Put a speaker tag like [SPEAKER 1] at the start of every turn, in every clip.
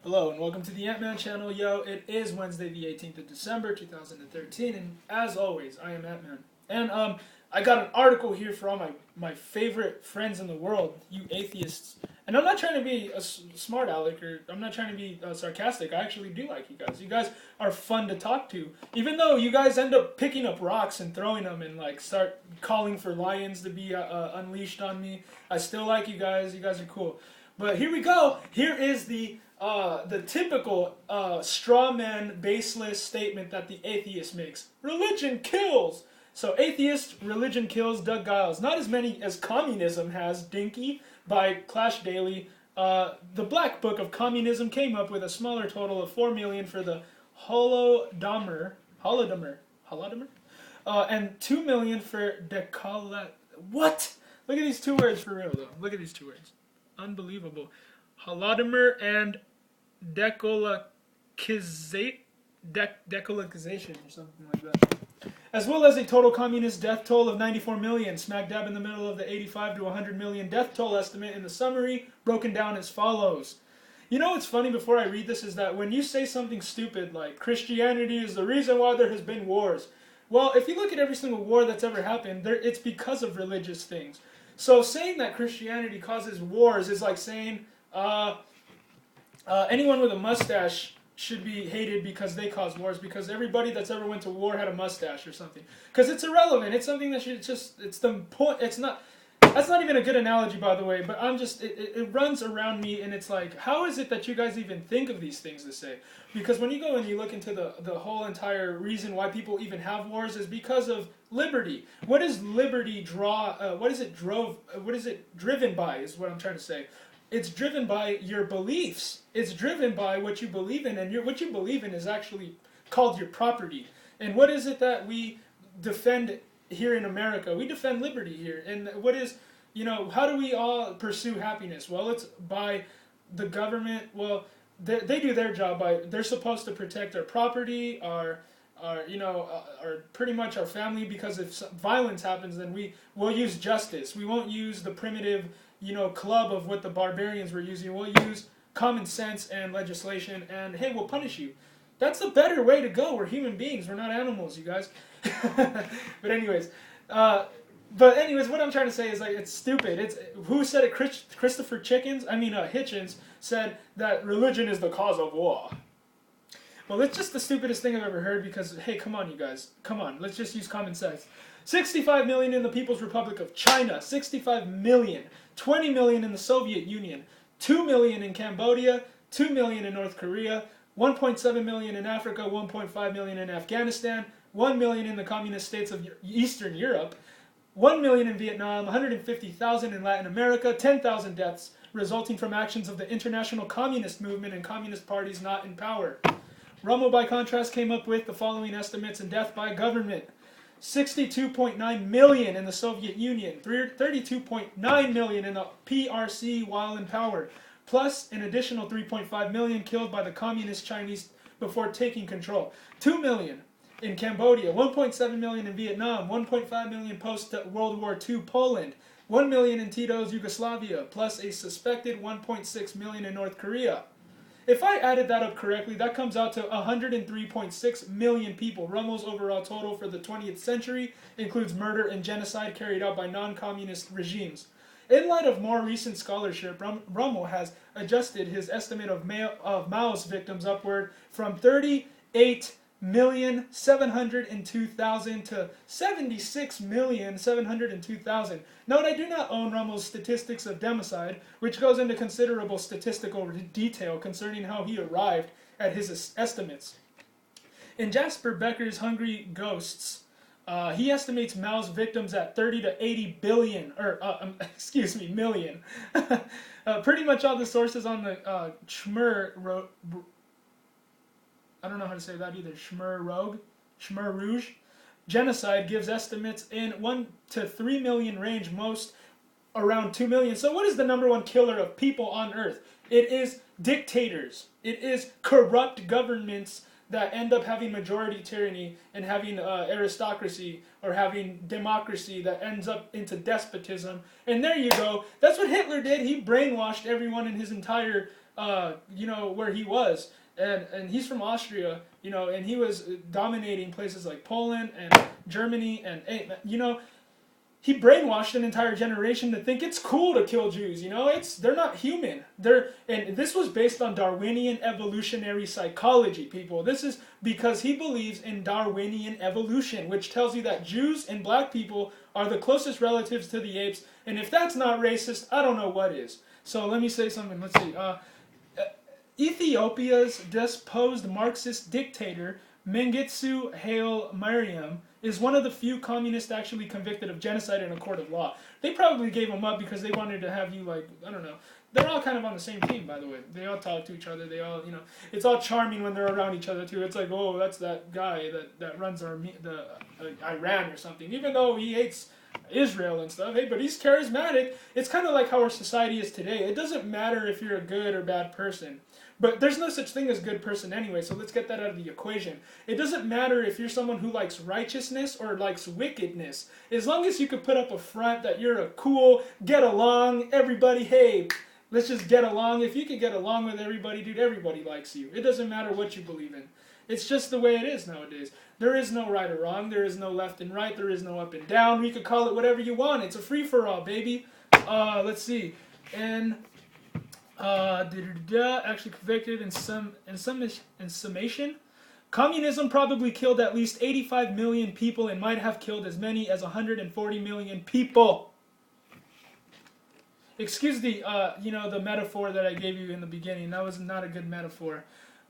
[SPEAKER 1] Hello and welcome to the Ant-Man channel. Yo, it is Wednesday the 18th of December 2013 and as always, I am Ant-Man. And I got an article here for all my favorite friends in the world, you atheists. And I'm not trying to be a smart aleck or I'm not trying to be sarcastic. I actually do like you guys. You guys are fun to talk to. Even though you guys end up picking up rocks and throwing them and like start calling for lions to be unleashed on me, I still like you guys. You guys are cool. But here we go. Here is the typical straw man, baseless statement that the atheist makes. Religion kills. So atheist, religion kills, Doug Giles. Not as many as communism has, Dinky, by Clash Daily. The Black Book of Communism came up with a smaller total of 4 million for the Holodomor, and 2 million for What? Look at these two words for real, though. Look at these two words. Unbelievable. Holodomor and decolonization or something like that. As well as a total communist death toll of 94 million, smack dab in the middle of the 85 to 100 million death toll estimate in the summary, broken down as follows. You know what's funny before I read this is that when you say something stupid like Christianity is the reason why there has been wars, well, if you look at every single war that's ever happened, it's because of religious things. So saying that Christianity causes wars is like saying anyone with a mustache should be hated because they cause wars, because everybody that's ever went to war had a mustache or something. Because it's irrelevant. It's something that should just, it's the point, it's not, that's not even a good analogy, by the way, but I'm just, it runs around me, and it's like, how is it that you guys even think of these things to say? Because when you go and you look into the whole entire reason why people even have wars is because of liberty. What is liberty what is it driven by, is what I'm trying to say. It's driven by your beliefs. It's driven by what you believe in, and what you believe in is actually called your property. And what is it that we defend here in America? We defend liberty here. And what is, how do we all pursue happiness? Well, it's by the government. Well, they do their job by, they're supposed to protect our property, our pretty much our family, because if violence happens, then we'll use justice. We won't use the primitive, club of what the barbarians were using. We'll use common sense and legislation, and hey, we'll punish you. That's the better way to go. We're human beings. We're not animals, you guys. But anyways, what I'm trying to say is, like, it's stupid. It's who said it? Christopher Hitchens said that religion is the cause of war. Well, it's just the stupidest thing I've ever heard, because, hey, come on, you guys. Come on, let's just use common sense. 65 million in the People's Republic of China, 65 million, 20 million in the Soviet Union, 2 million in Cambodia, 2 million in North Korea, 1.7 million in Africa, 1.5 million in Afghanistan, 1 million in the communist states of Eastern Europe, 1 million in Vietnam, 150,000 in Latin America, 10,000 deaths resulting from actions of the international communist movement and communist parties not in power. Rummel, by contrast, came up with the following estimates in death by government. 62.9 million in the Soviet Union, 32.9 million in the PRC while in power, plus an additional 3.5 million killed by the communist Chinese before taking control. 2 million in Cambodia, 1.7 million in Vietnam, 1.5 million post-World War II Poland, 1 million in Tito's Yugoslavia, plus a suspected 1.6 million in North Korea. If I added that up correctly, that comes out to 103.6 million people. Rummel's overall total for the 20th century includes murder and genocide carried out by non-communist regimes. In light of more recent scholarship, Rummel has adjusted his estimate of Mao's victims upward from 38,702,000 to 76,702,000. Note, I do not own Rummel's statistics of democide, which goes into considerable statistical detail concerning how he arrived at his estimates. In Jasper Becker's Hungry Ghosts, he estimates Mao's victims at 30 to 80 billion, million. Pretty much all the sources on the I don't know how to say that either. Khmer Rouge genocide gives estimates in 1 to 3 million range, most around 2 million. So what is the number one killer of people on earth? It is dictators. It is corrupt governments that end up having majority tyranny and having aristocracy, or having democracy that ends up into despotism. And there you go. That's what Hitler did. He brainwashed everyone in his entire where he was. And he's from Austria, and he was dominating places like Poland and Germany, and he brainwashed an entire generation to think it's cool to kill Jews. They're not human. And this was based on Darwinian evolutionary psychology, people. This is because he believes in Darwinian evolution, which tells you that Jews and black people are the closest relatives to the apes. And if that's not racist, I don't know what is. So let me say something. Let's see. Ethiopia's deposed Marxist dictator Mengistu Haile Mariam is one of the few communists actually convicted of genocide in a court of law. They probably gave him up because they wanted to have you, I don't know. They're all kind of on the same team, by the way. They all talk to each other. They all, it's all charming when they're around each other, too. It's like, oh, that's that guy that runs Iran or something. Even though he hates Israel and stuff, hey, but he's charismatic. It's kind of like how our society is today. It doesn't matter if you're a good or bad person. But there's no such thing as good person anyway, so let's get that out of the equation. It doesn't matter if you're someone who likes righteousness or likes wickedness. As long as you could put up a front that you're a cool, get along, everybody, hey, let's just get along. If you can get along with everybody, dude, everybody likes you. It doesn't matter what you believe in. It's just the way it is nowadays. There is no right or wrong. There is no left and right. There is no up and down. We could call it whatever you want. It's a free-for-all, baby. Let's see. And... actually convicted in summation. Communism probably killed at least 85 million people and might have killed as many as 140 million people. Excuse the metaphor that I gave you in the beginning. That was not a good metaphor.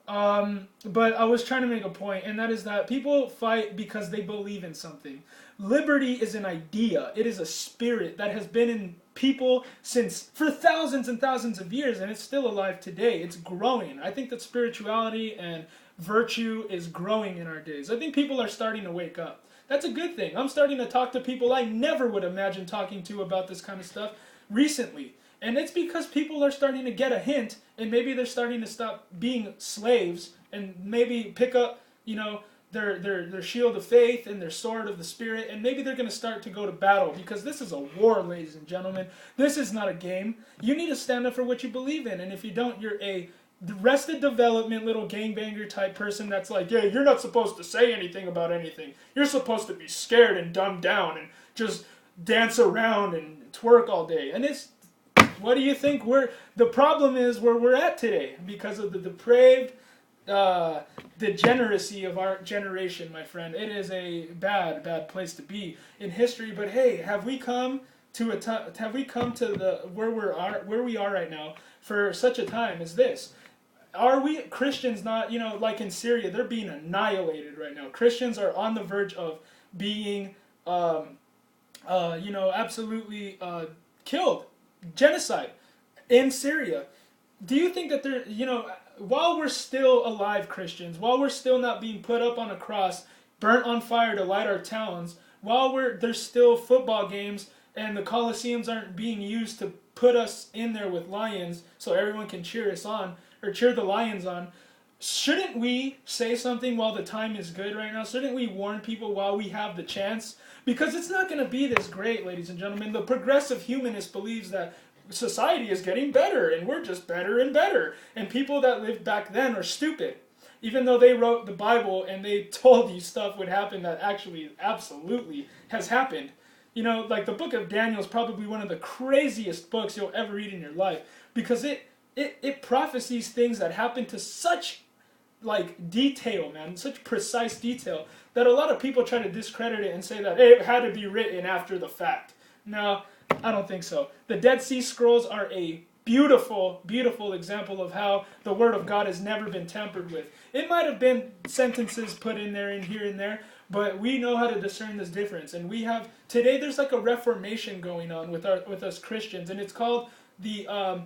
[SPEAKER 1] But I was trying to make a point, and that is that people fight because they believe in something. Liberty is an idea. It is a spirit that has been in people for thousands and thousands of years, and it's still alive today. It's growing. I think that spirituality and virtue is growing in our days. I think people are starting to wake up. That's a good thing. I'm starting to talk to people I never would imagine talking to about this kind of stuff recently. And it's because people are starting to get a hint, and maybe they're starting to stop being slaves and maybe pick up, their shield of faith and their sword of the spirit, and maybe they're going to start to go to battle, because this is a war, ladies and gentlemen. This is not a game. You need to stand up for what you believe in, and if you don't, you're a Arrested Development little gangbanger type person that's like, yeah, you're not supposed to say anything about anything. You're supposed to be scared and dumbed down and just dance around and twerk all day. And what do you think the problem is where we're at today? Because of the depraved degeneracy of our generation, my friend. It is a bad, bad place to be in history. But hey, have we come to where we are right now for such a time as this? Are we Christians not, like in Syria, they're being annihilated right now. Christians are on the verge of being, absolutely killed. Genocide in Syria. Do you think that while we're still alive Christians, while we're still not being put up on a cross, burnt on fire to light our towns, while there's still football games and the Colosseums aren't being used to put us in there with lions so everyone can cheer us on, or cheer the Lions on, shouldn't we say something while the time is good right now? Shouldn't we warn people while we have the chance? Because it's not going to be this great, ladies and gentlemen. The progressive humanist believes that society is getting better, and we're just better and better. And people that lived back then are stupid. Even though they wrote the Bible and they told you stuff would happen that actually absolutely has happened. Like the book of Daniel is probably one of the craziest books you'll ever read in your life, because it prophesies things that happen to such detail, man, such precise detail, that a lot of people try to discredit it and say that it had to be written after the fact. No, I don't think so. The Dead Sea Scrolls are a beautiful, beautiful example of how the Word of God has never been tampered with. It might have been sentences put in there and here and there, but we know how to discern this difference. And today there's like a reformation going on with us Christians, and it's called the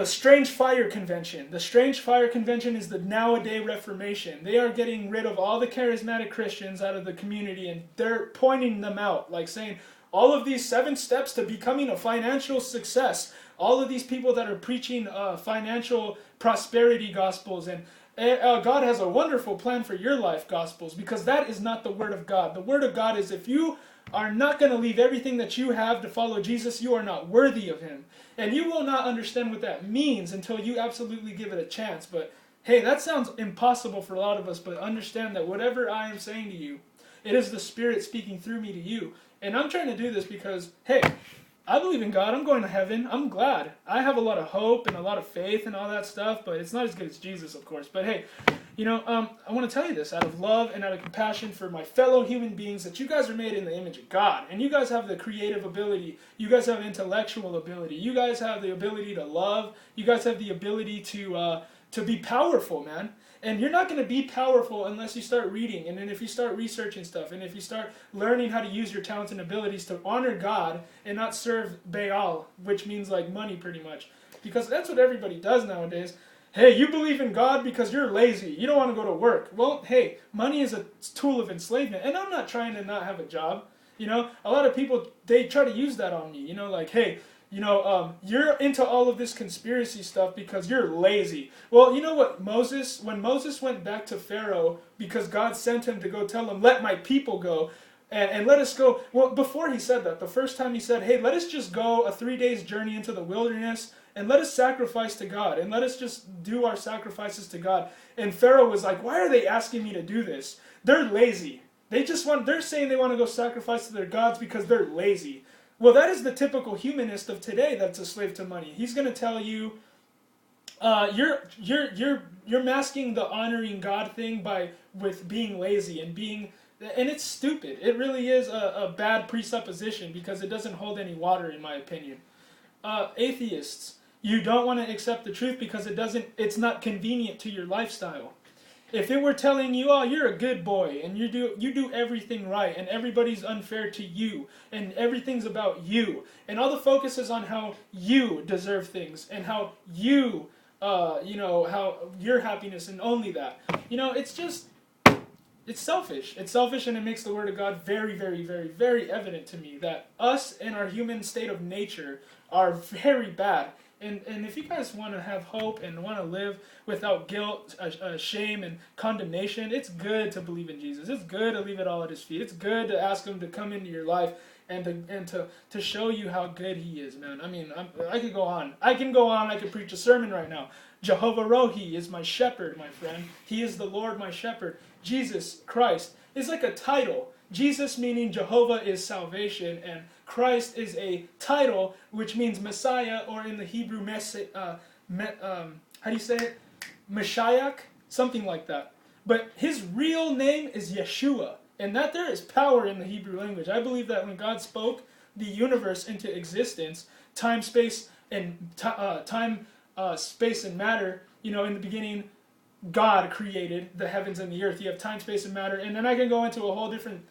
[SPEAKER 1] Strange Fire Convention. The Strange Fire Convention is the nowadays Reformation. They are getting rid of all the charismatic Christians out of the community, and they're pointing them out, like saying, all of these 7 steps to becoming a financial success, all of these people that are preaching financial prosperity gospels and God has a wonderful plan for your life gospels, because that is not the Word of God. The Word of God is, if you are not going to leave everything that you have to follow Jesus, you are not worthy of Him. And you will not understand what that means until you absolutely give it a chance. But hey, that sounds impossible for a lot of us, but understand that whatever I am saying to you, it is the Spirit speaking through me to you. And I'm trying to do this because, hey, I believe in God. I'm going to heaven. I'm glad. I have a lot of hope and a lot of faith and all that stuff, but it's not as good as Jesus, of course. But hey, I want to tell you this out of love and out of compassion for my fellow human beings, that you guys are made in the image of God. And you guys have the creative ability. You guys have intellectual ability. You guys have the ability to love. You guys have the ability to be powerful, man. And you're not going to be powerful unless you start reading, and then if you start researching stuff, and if you start learning how to use your talents and abilities to honor God and not serve Baal, which means like money pretty much. Because that's what everybody does nowadays. Hey, you believe in God because you're lazy. You don't want to go to work. Well, hey, money is a tool of enslavement. And I'm not trying to not have a job. A lot of people, they try to use that on me. Like, hey, you're into all of this conspiracy stuff because you're lazy. Well, you know what, when Moses went back to Pharaoh because God sent him to go tell him, let my people go, and let us go. Well, before he said that, the first time he said, hey, let us just go a 3 days journey into the wilderness and let us sacrifice to God, and let us just do our sacrifices to God. And Pharaoh was like, why are they asking me to do this? They're lazy. They're saying they want to go sacrifice to their gods because they're lazy. Well, that is the typical humanist of today that's a slave to money. He's going to tell you, you're masking the honoring God thing with being lazy and it's stupid. It really is a bad presupposition because it doesn't hold any water, in my opinion. Atheists, you don't want to accept the truth because it's not convenient to your lifestyle. If it were telling you, oh, you're a good boy, and you do everything right, and everybody's unfair to you, and everything's about you, and all the focus is on how you deserve things, and how you, how your happiness, and only that. It's selfish. It's selfish, and it makes the Word of God very, very, very, very evident to me that us and our human state of nature are very bad. And if you guys want to have hope and want to live without guilt, shame, and condemnation, it's good to believe in Jesus. It's good to leave it all at His feet. It's good to ask Him to come into your life and to show you how good He is, man. I mean, I could go on. I could preach a sermon right now. Jehovah Rohi is my shepherd, my friend. He is the Lord, my shepherd. Jesus Christ is like a title. Jesus meaning Jehovah is salvation, and Christ is a title which means Messiah, or in the Hebrew, how do you say it? Mashiach? Something like that. But His real name is Yeshua, and that there is power in the Hebrew language. I believe that when God spoke the universe into existence, time, space, and space and matter, in the beginning, God created the heavens and the earth. You have time, space, and matter. And then I can go into a whole different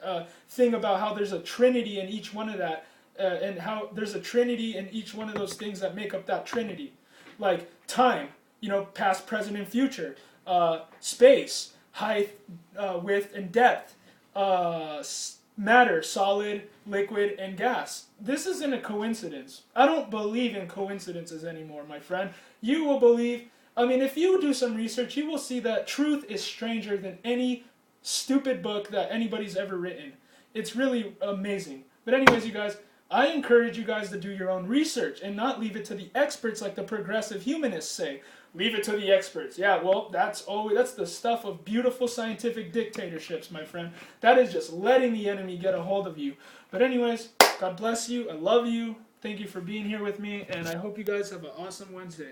[SPEAKER 1] thing about how there's a trinity in each one of that, and how there's a trinity in each one of those things that make up that trinity. Like time, past, present, and future. Space, height, width, and depth. Matter, solid, liquid, and gas. This isn't a coincidence. I don't believe in coincidences anymore, my friend. You will believe... if you do some research, you will see that truth is stranger than any stupid book that anybody's ever written. It's really amazing. But anyways, you guys, I encourage you guys to do your own research and not leave it to the experts like the progressive humanists say. Leave it to the experts. Yeah, well, that's the stuff of beautiful scientific dictatorships, my friend. That is just letting the enemy get a hold of you. But anyways, God bless you. I love you. Thank you for being here with me, and I hope you guys have an awesome Wednesday.